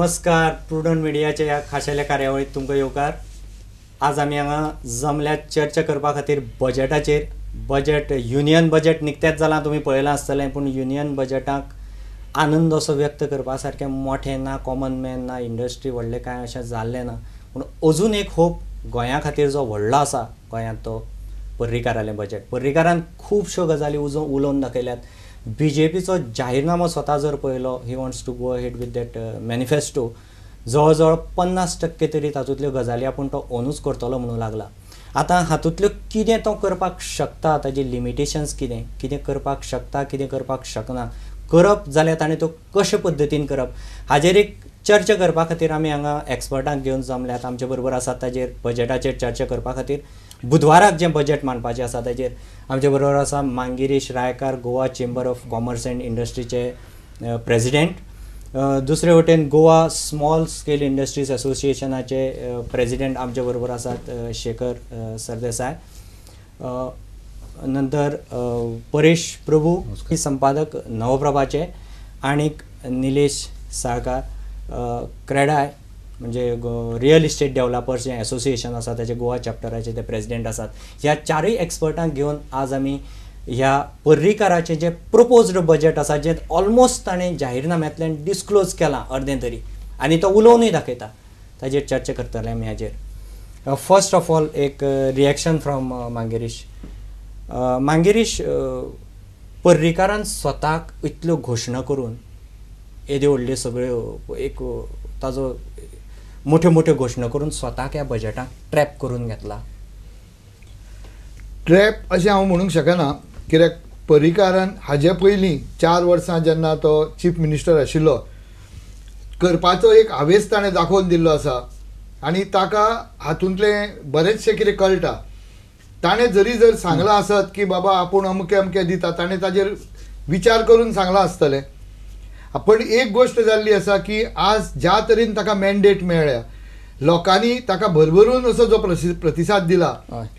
नमस्कार, प्रुडंट मिडियाच्या ह्या खाशेल्या कार्यावळीत तुमकां येवकार. आज आमी हांगा जमल्यात चर्चा करपा खातीर बजेटाचेर. बजेट युनियन बजेट निकतेंच जालां, तुमी पळयलां आसतलें. पूण युनियन बजेटाक आनंद असो व्यक्त करपा सारकें मोठें ना, कॉमन मॅन ना, इंडस्ट्री व्हडलें कांय अशें जाल्लें ना. पूण अजून एक होप गोंया खातीर जो व्हडलो आसा गोंयांत, तो पर्रीकारालें बजेट. पर्रीकारान खुबश्यो गजाली उलोवन दाखयल्यात. बीजेपीचो जाहीरनामो स्वता जर पळयलो, he wants to go ahead with that manifesto, जवळ जवळ 50% तरी तातूंतल्यो गजाली आपूण तो ओनूच करतलो म्हणूं लागला. आतां हातूंतल्यो कितें तो करपाक शकता, ताजी लिमिटेशन्स कितें, कितें करपाक शकता, कितें करपाक शकना, करप जाल्यार ताणें तो कशे पद्दतीन करप, हाजेर एक चर्चा करपा खातीर आमी हांगा एक्सपर्टांक घेवन जमल्यात. आमचे बरोबर आसात ताजेर बजेटाचेर चर्चा करपा खातीर. बुधवाराक जें बजेट मांडपाचें आसा ताजेर आमचे बरोबर आसा Mangirish Raikar, Goa chamber of commerce and इंडस्ट्रीचे प्रेजिडेंट. दुसरे वटेन गोवा स्मॉल स्केल इंडस्ट्रीज असोसिएशनाचे प्रेजिडेंट आमचे बरोबर आसात शेखर सरदेसाय. नंतर परेश प्रभू, संपादक नवप्रभाचे, आणीक निलेश साळकार, क्रेडाय म्हणजे रियल इस्टेट डेव्हलपर्स जे असोसिएशन आसा ताचे गोवा चॅप्टराचे ते प्रेजिडेंट आसात. ह्या चारय एक्सपर्टांक घेवन आज आमी ह्या पर्रीकाराचें जें प्रपोज्ड बजेट आसा, जें ऑलमोस्ट ताणें जाहीरनाम्यांतल्यान डिस्क्लोज केलां अर्दें तरी, आनी तो उलोवनूय दाखयता, ताजेर चर्चा करतले आमी हाजेर. फर्स्ट ऑफ ऑल एक रिएक्शन फ्रॉम मांगिरीश. मांगिरीश, पर्रीकारान स्वताक इतल्यो घोशणा करून येद्यो व्हडल्यो सगळ्यो एक ताजो मोठ्यो मोठ्यो घोशणा करून स्वताक ह्या बजेटाक ट्रॅप करून घेतला. ट्रॅप अशें हांव म्हणूंक शकना, कित्याक पर्रीकारान हाजे पयलीं 4 वर्सां जेन्ना तो चीफ मिनिस्टर आशिल्लो, करपाचो एक हावेस ताणें दाखोवन दिल्लो आसा आनी ताका हातूंतलें बरेंचशें कितें कळटा. ताणें जर सांगलां आसत की बाबा आपूण अमकें अमकें दिता, ताणें ताजेर विचार करून सांगलां आसतलें. पण एक गोश्ट जाल्ली आसा की आज ज्या तरेन ताका मॅन्डेट मेळ्ळ्या, लोकांनी ताका भरभरून असो जो प्रतिसाद दिला,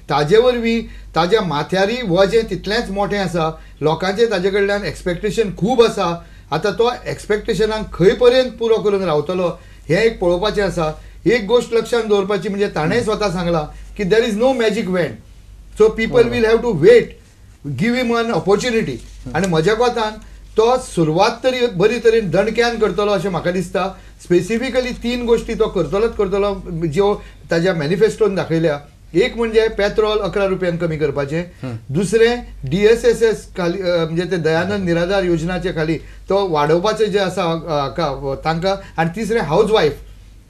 ताजे वरवीं ताज्या माथ्यारी वजें तितलेंच मोठें आसा. लोकांचें ताजे कडल्यान एक्सपेक्टेशन खूब आसा. आतां तो एक्सपेक्टेशनाक खंय पर्यंत पुरो करून रावतलो हें एक पळोवपाचें आसा. एक गोश्ट लक्षांत दवरपाची म्हणजे ताणें स्वता सांगलां की there is no magic wand, so people will have to wait, give him an opportunity. आनी म्हज्या कोतान तो सुरवात तरी बरी तरेन दणक्यान करतलो अशें म्हाका दिसता. स्पेसिफिकली 3 गोश्टी तो करतलो ज्यो ताज्या मॅनिफेस्टोन दाखयल्या. एक म्हणजे पेट्रोल 11 रुपयान कमी करपाचें, दुसरें DSSS खाली म्हणजे ते दयानंद निराधार योजनाचे खाली तो वाडोवपाचें जें आसा तांकां, आनी तिसरें हाऊस वायफ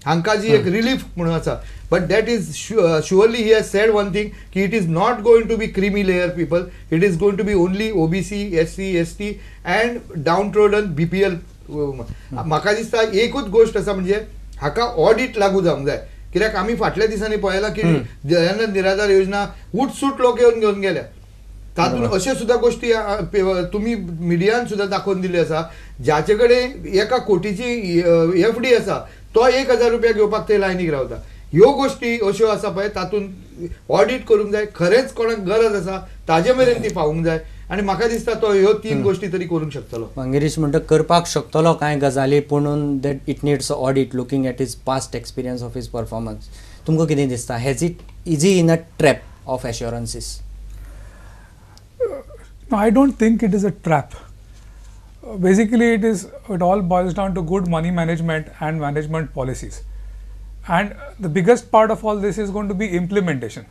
हांकां जी एक रिलीफ म्हणून आसा. But that is surely he has said one thing की it is not going to be creamy layer people, it is going to be only OBC, SC, ST and downtrodden BPL. म्हाका दिसता एकूच गोश्ट आसा म्हणजे हाका audit लागू जावंक जाय. कित्याक आमी फाटल्या दिसांनी पळयलां की दयानंद निराधार योजना उठसूट लोक येवन घेवन गेल्या. तातूंत अश्यो सुद्दां गोश्टी तुमी मिडियान सुद्दां दाखोवन दिल्यो आसा. जाचे कडेन 1 कोटीची FD आसा, तो 1000 रुपया घेवपाक ते लायनीक रावता. ह्यो गोश्टी अश्यो आसा पळय, तातूंत ऑडिट करूंक जाय. खरेंच कोणाक गरज आसा ताजे मेरेन ती पावूंक जाय. आनी म्हाका दिसता तो ह्यो 3 गोश्टी तरी करूंक शकतलो. मांगिरीश म्हणटा करपाक शकतलो कांय गजाली, पूण that it needs audit looking at his past experience of his performance. तुमकां कितें दिसता, has it easy in a trap of assurances? No, I don't think it is a trap. Basically, it all boils down to good money management and management policies. And the biggest part of all this is going to be implementation.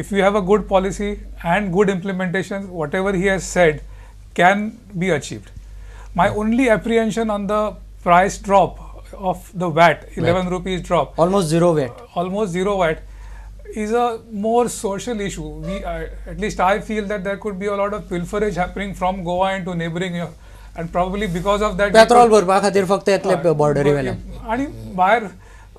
If you have a good policy and good implementation, whatever he has said can be achieved. My only apprehension on the price drop of the VAT, 11 rupees drop. Almost zero VAT. Almost zero VAT. Is a more social issue. At least I feel that there could be a lot of pilferage happening from Goa into neighboring, and probably because of that. Petrol भरपा खातीर फक्त येतले boundary वेल्यान, आणि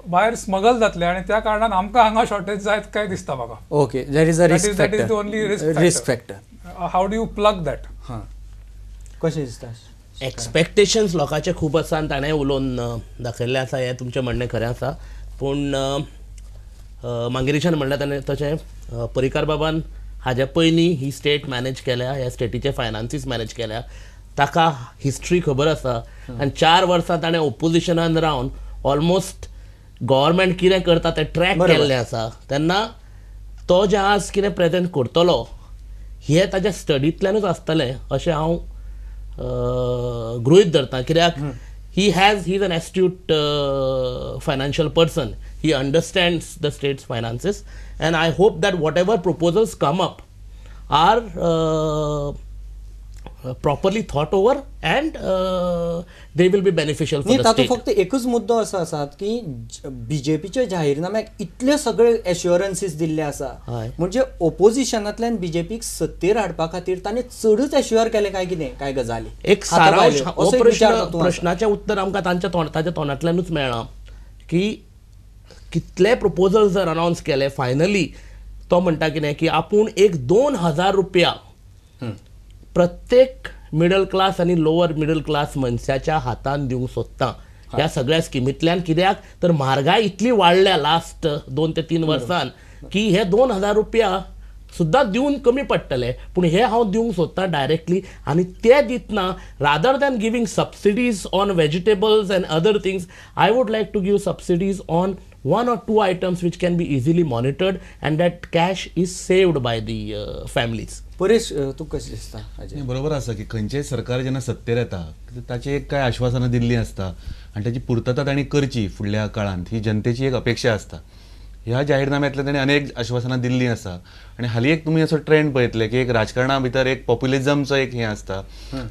भायर smuggle जातले, आणि त्या कारणान आमकां हांगा शॉर्टेज जायत काय दिसता म्हाका. Okay, there is a risk factor. That is the only risk factor. How do you plug that? कशें दिसता? एक्सपेक्टेशन्स लोकांचे खूब आसा आनी ताणें उलोवन दाखयल्लें आसा. हें तुमचें म्हणणें खरें आसा. पूण मांगिरीशान म्हणलें ताणें तशें पर्रीकार बाबान हाज्या पयलीं ही स्टेट मॅनेज केल्या, ह्या स्टेटीचे फायनान्सीस मॅनेज केल्या. ताका हिस्ट्री खबर आसा आनी 4 वर्सां ताणें ओपोजिशनान रावन ऑलमोस्ट गव्हर्मेंट कितें करता तें ट्रॅक बरोबर. केल्लें आसा तेन्ना तो जे आज कितें प्रेजेंट करतलो हें ताच्या स्टडींतल्यानूच आसतलें अशें हांव गृहीत धरता. कित्याक he is an astute financial person. He understands the states finances and I hope that whatever proposals come up are properly thought over and they will be beneficial for न्ही the तातूंत state. फक्त एकूच मुद्दो असो आसा की बीजेपीच्या जाहीरनाम्याक इतले सगळे एश्युरन्सीस दिल्ले आसा हय. म्हणजे ओपोजिशनांतल्यान बीजेपीक सत्तेर हाडपा खातीर तांणी चडूच एश्युअर केले काय गजाली एक हातां सारांश भायल्यो. हो असो एक विचार तातूंत आसा. प्रश्नाचें उत्तर आमकां ताच्या तोंडांतल्यानूच मेळ्ळां की कितले प्रपोजल जर अनावन्स केले फायनली तो म्हणटा कितें की आपूण एक 2,000 रुपया प्रत्येक मिडल क्लास आणि लोअर मिडल क्लास मनशाच्या हातान दिवंक सोदता ह्या सगळ्या स्किमींतल्यान. कित्याक तर म्हारगाय इतली वाडल्या लास्ट 2 ते 3 वर्सान की हे 2,000 रुपया सुद्दां दिवन कमी पडटले. पूण हे हांव दिवंक सोदता डायरेक्टली आनी ते दितना rather than giving subsidies on vegetables and other things I would like to give subsidies on 1 or 2 items which can be easily monitored and that cash is saved by the families. Paresh तू कशें दिसता अजय? नाही, बरोबर आसा की खंयचेय सरकार जेन्ना सत्तेर येता ताची एक काय आश्वासनां दिल्ली आसता आनी ताची पुर्तता तांणी करची फुडल्या काळांत ही जनतेची एक अपेक्षा आसता. ह्या जाहीरनाम्यांतल्यान तांणी अनेक आश्वासनां दिल्लीं आसा आनी हालीं एक तुमी असो ट्रेंड पळयतले की एक राजकारणा भितर एक पॉप्युलिझमचो एक हें आसता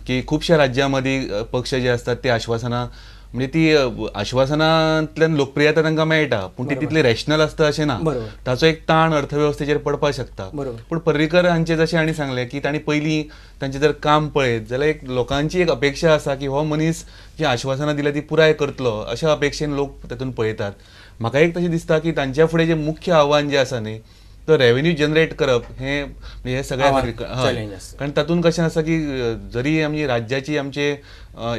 की खुबश्या राज्यां मदीं पक्ष जे आसतात ते आश्वासनां म्हणजे ती आश्वासनांतल्यान लोकप्रियता तांकां मेळटा पूण ती तितली रॅशनल आसता अशें ना. बरोबर. ताचो एक ताण अर्थवेवस्थेचेर पडपाक शकता. बरोबर. पूण पर्रीकर हांचे जशें हांणी सांगलें की तांणी पयलीं तांचें जर काम पळयत जाल्यार एक लोकांची एक अपेक्षा आसा की हो मनीस जी आश्वासनां दिल्या ती पुराय करतलो अशा अपेक्षेन लोक तातूंत पळयतात. म्हाका एक तशें दिसता की तांच्या फुडें जें मुख्य आव्हान जें आसा न्ही तो रेव्हेन्यू जनरेट करप हे सगळ्या आव्हान, खातीर challenge आसता. कारण तातूंत कशें आसा की जरी आमची राज्याची आमचे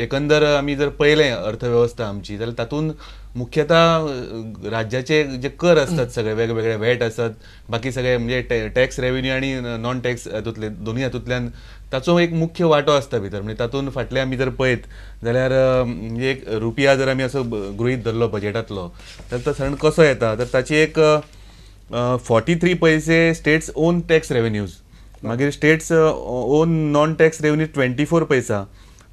एकंदर आमी जर पळयलें अर्थवेवस्था आमची जाल्यार तातूंत मुख्यतः राज्याचे जे कर असतात सगळे वेगवेगळे वॅट आसत बाकी सगळे म्हणजे टॅक्स रेव्हेन्यू आनी नॉन टॅक्स हातूंतले दोनूय हातूंतल्यान ताचो एक मुख्य वांटो आसता भितर. म्हणजे तातूंत फाटले आमी जर पळयत जाल्यार म्हणजे एक रुपया जर आमी असो गृहीत धरलो बजेटांतलो जाल्यार तो सण कसो येता तर ताची एक 43 पैसे स्टेट्स ओन टॅक्स रेव्हेन्यूज, मागीर states on non tax revenue 24 पैसा,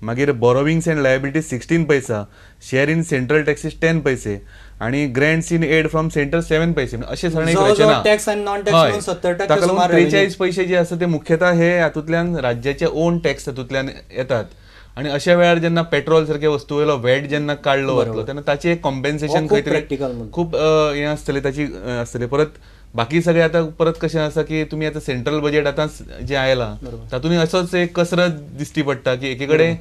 मागीर बॉरोविंग्स एंड लायबिलिटीज 16 पैसा, शेअर इन सेंट्रल टॅक्सीस 10 पैसे आणि grants in aid from centre 7 पैसे. अशें सगळें एक जवळजवळ रचना. टॅक्स आणि नॉन टॅक्स हय. मिळून 70% ताका लागून सुमार 43 पैसे जे आसा ते मुख्यतः हे हातूंतल्यान राज्याचे ओन टॅक्स हातूंतल्यान येतात. आणि अशा वेळार जेन्ना पेट्रोल सारख्या वस्तू वयलो वॅट जेन्ना काडलो वतलो तेन्ना ताचे एक कॉम्पेन्सेशन खूब practical मुद्दो. खूब हें आसतलें ताची आसतलें. परत बाकी सगळे आतां परत कशें आसा की तुमी आतां सेंट्रल बजेट आतां जें आयलां तातूंत असोच एक कसरत दिसती पडटा की एके कडेन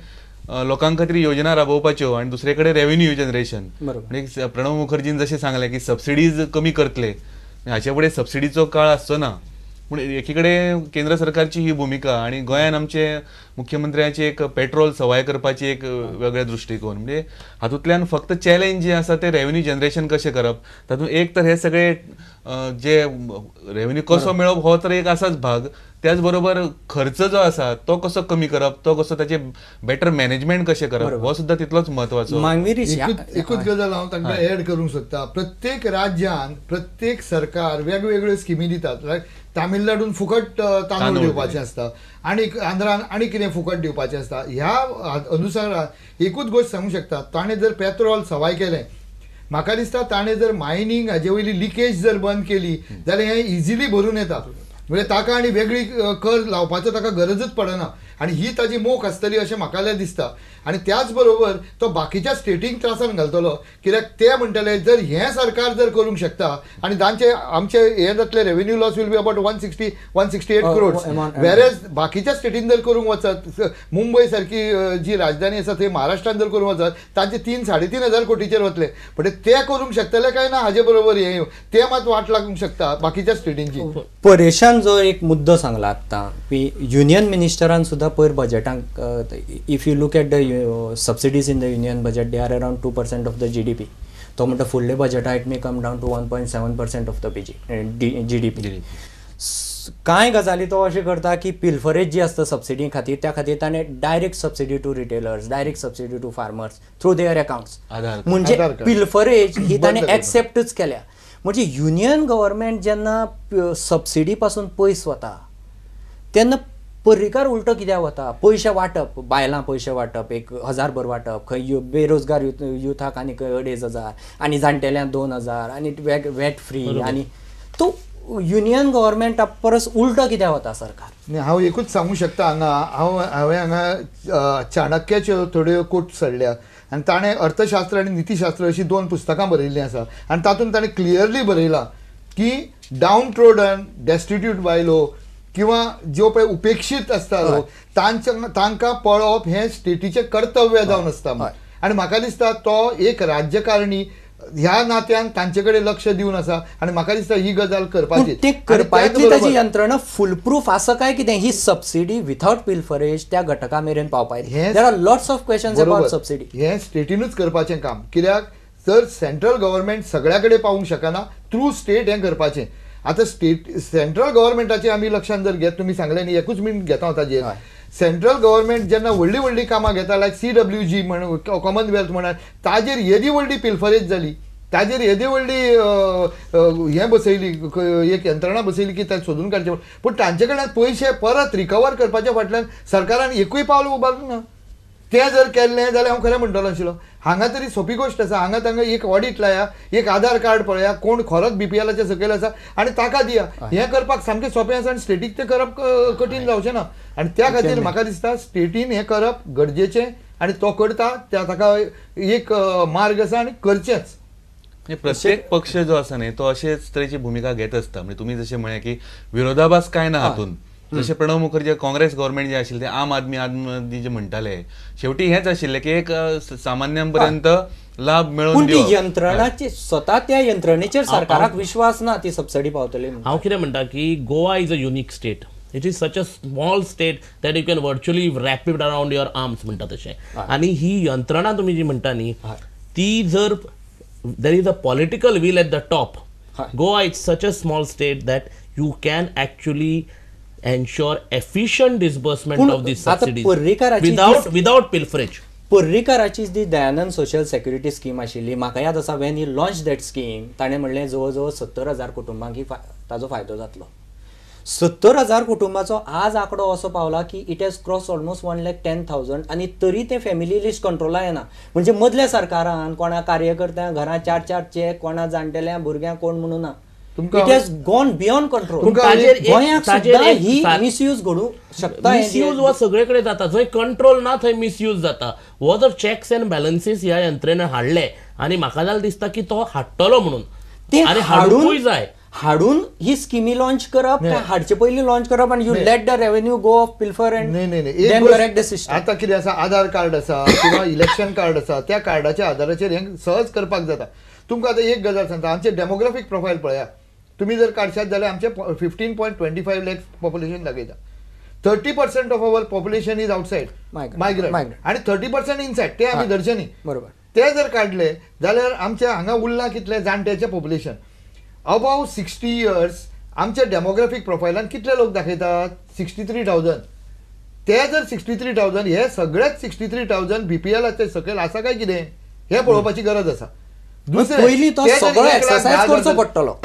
लोकां खातीर योजना राबोवपाच्यो आनी दुसरे कडेन रेव्हेन्यू जनरेशन. म्हणजे प्रणव मुखर्जीन जशें सांगलें की सबसिडीज कमी करतले हाचे फुडें सबसिडीचो काळ आसचो ना. पूण एके कडेन केंद्र सरकारची ही भुमिका आणि गोंयान आमचे मुख्यमंत्र्याचे एक पेट्रोल सवाय करपाची एक वेगळे दृश्टीकोन. म्हणजे हातूंतल्यान फक्त चॅलेंज जे आसा ते रेव्हेन्यू जनरेशन कशें करप तातूंत एक तर हे सगळे जे रेव्हेन्यू कसो मेळप हो तर एक आसाच भाग. त्याच बरोबर खर्च जो आसा तो कसो कमी करप तो कसो ताचे बेटर मॅनेजमेंट कशें करप हो सुद्धा तितलोच म्हत्वाचो. एकूच गजाल हांव तांकां एड करूंक सोदता. प्रत्येक राज्यान प्रत्येक सरकार वेगवेगळ्यो स्किमी दितात. लायक तामिळनाडून फुकट तांदूळ दिवपाचें आसता आनी आंध्रान आनी कितें फुकट दिवपाचें आसता. ह्या अनुसार एकूच गोश्ट सांगूंक शकता ताणें जर पेट्रोल सवाय केलें म्हाका दिसता ताणें जर मायनींग हाजे वयली लिकेज जर बंद केली जाल्यार हें इजिली भरून येता. म्हणजे ताका आनी वेगळी कर लावपाचो ताका गरजच पडना आनी ही ताजी मोख आसतली अशें म्हाका दिसता. आनी त्याच बरोबर तो बाकीच्या स्टेटींक त्रासान घालतलो कित्याक ते म्हणटले जर हें सरकार जर करूंक शकता आनी तांचे आमचे हे जातले revenue loss will be about 168 crores वेरेज बाकीच्या स्टेटीन जर करूंक वचत मुंबय सारकी जी राजधानी आसा थंय महाराष्ट्रान जर करूंक वचत तांचे 3-3.5 कोटीचेर वतले. पण ते करूंक शकतले काय ना हाजे बरोबर हे ते मात वाट लागूंक शकता बाकीच्या स्टेटींची. परेशान जो एक मुद्दो सांगला आतां की युनियन मिनिस्टरान सुद्धा पयर बजेटांक if you look at the subsidies in the union budget they are around 2% of the GDP. तो म्हणटा फुडले बजेटा it may come down to 1.7% of the GDP. कांय गजाली तो अशें करता की पिल्फरेज जी आसता सबसिडी खातीर त्या खातीर ताणें direct subsidy to retailers, direct subsidy to farmers through their accounts. म्हणजे आधार कार्ड. पिल्फरेज ही बंद ताणें करता. एक्सेप्टच केल्या. म्हणजे युनियन गव्हर्मेंट जेन्ना सबसिडी पासून पयस वता तेन्ना पर्रीकार उलटो कित्याक वता? पयशे वाटप, बायलां पयशे वाटप, 1000 वाटप, खंय बेरोजगार युथाक आनी 2,500 आनी जाणटेल्यांक 2,000 आनी वॅट फ्री आनी तो युनियन गव्हर्मेंटा परस उलटो कित्याक वता सरकार? नाही, हांव एकूच सांगू शकता हांगा हांवें हांगा चाणक्याच्यो थोड्यो कोट सोडल्या आनी ताणें अर्थशास्त्र आनी नितीशास्त्र अशीं 2 पुस्तकां बरयल्लीं आसा आनी तातूंत ताणें क्लियरली बरयलां की डावन ट्रोडन डेस्टिट्यूट बायलो किंवा ज्यो पळय उपेक्षीत आसता लोक तांकां पळोवप हें स्टेटीचें कर्तव्य जावन आसता. आनी म्हाका दिसता तो एक राज्यकारणी ह्या नात्यान तांचे कडेन लक्ष दिवन आसा आनी म्हाका दिसता ही गजाल करपाची. ते करपाची ताची यंत्रणा फुल प्रूफ आसा काय कितें? ही सबसिडी विथआउट पिल्फरेज त्या घटका मेरेन पावपाय. There are lots of questions about subsidy. हें स्टेटीनूच करपाचें काम. कित्याक तर सेंट्रल गव्हर्मेंट सगळ्या कडेन पावूंक शकना, थ्रू स्टेट हें करपाचें. आतां सेंट्रल गव्हर्मेंटाचें आमी लक्षांत जर घेत, तुमी सांगलें न्ही, एकूच मिनट घेता हांव ताजेर. सेंट्रल गव्हर्मेंट जेन्ना व्हडली व्हडली कामां घेता, लायक CWG म्हण, कॉमनवेल्थ म्हणा, ताजेर येदी व्हडली पिल्फरेज जाली, ताजेर येदी व्हडली हें बसयली, एक यंत्रणा बसयली की तें सोदून काडचें. पूण तांचे कडल्यान पयशे परत रिकवर करपाच्या फाटल्यान सरकारान एकूय पावल उबारूंक ना. तें जर केल्लें जाल्यार हांव खरें म्हणटलो आशिल्लो. हांगा तरी सोपी गोश्ट आसा. हांगा तांकां एक ऑडिट लाया, एक आधार कार्ड पळया, कोण खरोच BPL सकयल आसा आनी ताका दिया. हें करपाक सामकें सोंपें आसा आनी स्टेटीक तें करप कठीण जावचें ना. आनी त्या खातीर म्हाका दिसता स्टेटीन हें करप गरजेचें आनी तो करता, ताका एक मार्ग आसा आनी करचेंच. प्रत्येक पक्ष जो आसा न्ही तो अशेच तरेची भूमिका घेत असता. म्हणजे तुम्ही जशें म्हळें की विरोधाभास काय ना हातून. जशें प्रणव मुखर्जी काँग्रेस गव्हर्मेंट जे आशिल्लें, आम आदमी जे म्हणटाले, शेवटी हेच आशिल्लें की एक सामान्यांपर्यंत लाभ मेळोवन ती यंत्रणाची स्वता त्या यंत्रणेचेर सरकाराक विश्वास ना ती सबसिडी पावतली. हांव कितें म्हणटा की Goa is a unique state. It is such a small state that you can virtually wrap it around your arms म्हणटा तशें. आनी ही यंत्रणा तुमी जी म्हणटा न्ही, ती जर there is a political will at the top. Goa is such a small state that you can actually ensure efficient disbursement of these subsidies without pilferage. पर्रीकाराची जी दयानंद सोशल सेक्युरिटी स्कीम आशिल्ली, म्हाका याद आसा when he launch that scheme, ताणें म्हणलें जवळ जवळ 70,000 कुटुंबांक ही ताजो फायदो जातलो. 70,000 कुटुंबाचो आज आंकडो असो पावला की इट हॅज क्रॉस ऑलमोस्ट 1,10,000 आनी तरी ते फॅमिली लिस्ट कंट्रोला येना. म्हणजे मदल्या सरकारान कोणा कार्यकर्त्यांक घरां 4 चॅक, कोणा जाणटेल्या भुरग्यांक कोण म्हणून ना. It has gone beyond control. He misuse घडू शकता. मिसयूज हो सगळे कडेन जाता. जंय कंट्रोल ना थंय मिसयूज जाता. हो जर चॅक्स अँड बॅलन्सीस ह्या यंत्रणेन हाडले आनी म्हाका जाल्यार दिसता की तो हाडटलो म्हणून, आनी हाडूंकूय जाय. हाडून ही स्किमी लॉन्च करप, हाडचे पयलीं लॉन्च करप आनी you let the revenue go off pilfer and then correct the system. आतां कितें आसा, आधार कार्ड आसा किंवा इलेक्शन कार्ड आसा, त्या कार्डाच्या आधाराचेर हें सहज करपाक जाता. तुमकां आतां एक गजाल सांगता, आमचें डेमोग्राफीक प्रोफायल पळया. तुमी जर काडशात जाल्यार आमचें 15.25 lakhs पॉप्युलेशन दाखयता. 30% of our population is outside migrant आनी 30% इनसायड. ते आमी धरचे न्ही. बरोबर. ते जर काडले जाल्यार आमचे हांगा उरलां कितलें जाणट्याचें पॉप्युलेशन. अबाव 60 years आमच्या डेमोग्राफीक प्रोफायलान कितले लोक दाखयतात? 63,000. ते जर 63,000 हे सगळेच 63,000 BPLाचे सकयल आसा काय कितें हें पळोवपाची गरज आसा. पयलीं तो सगळो एक्सरसाइज करचो पडटलो.